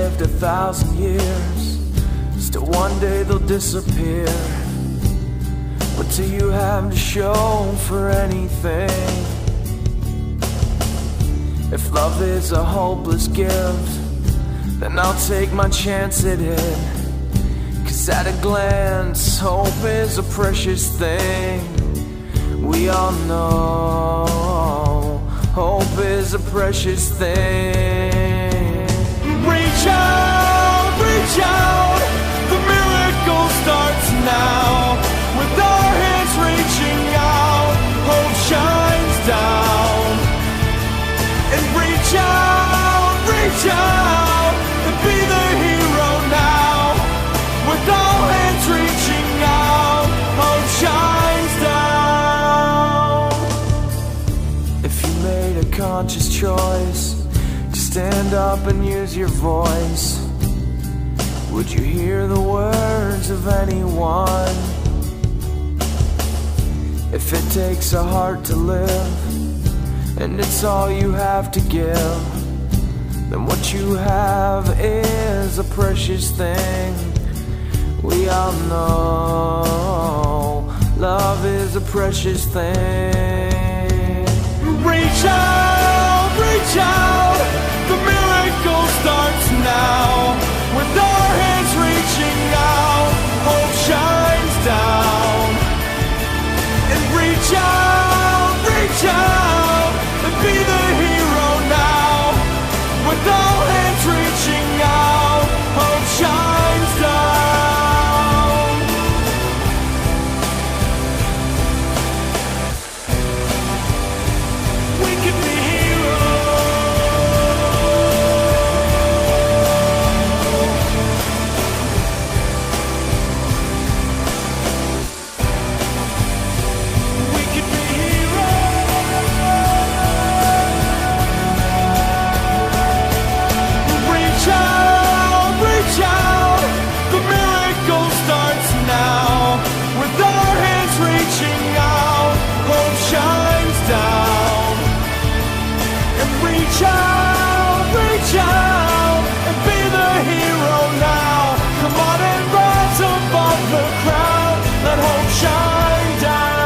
lived 1,000 years, still one day they'll disappear. What do you have to show for anything? If love is a hopeless gift, then I'll take my chance at it. 'Cause at a glance, hope is a precious thing. We all know hope is a precious thing. Reach out, the miracle starts now. With our hands reaching out, hope shines down. And reach out, and be the hero now. With all hands reaching out, hope shines down. If you made a conscious choice to stand up and use your voice, would you hear the words of anyone? If it takes a heart to live, and it's all you have to give, then what you have is a precious thing. We all know love is a precious thing. Reach out, the miracle starts now. With our hands reaching out, hope shines down. And reach out, and be the hero now. With all hands reaching out, hope shines down. We can be reach out, and be the hero now. Come on and rise above the crowd, let hope shine down.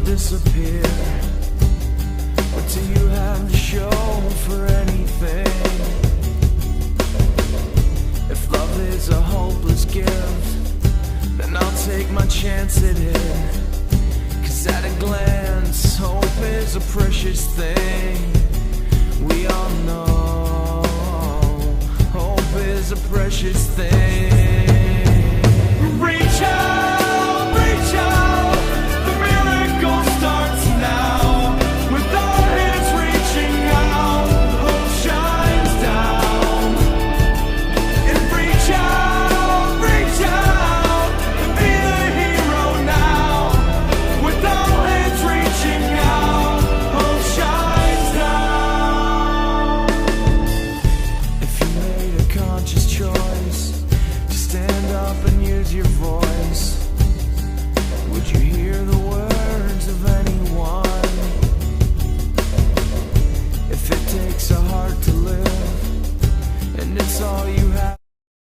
Disappear. What do you have to show for anything? If love is a hopeless gift, then I'll take my chance at it. 'Cause at a glance, hope is a precious thing. We all know hope is a precious thing. Reach out, the miracle starts now. With our hands reaching out, hope shines down. And reach out, and be the hero now. With all hands reaching out, hope shines down. If you made a conscious choice to stand up and use your voice, would you hear the words of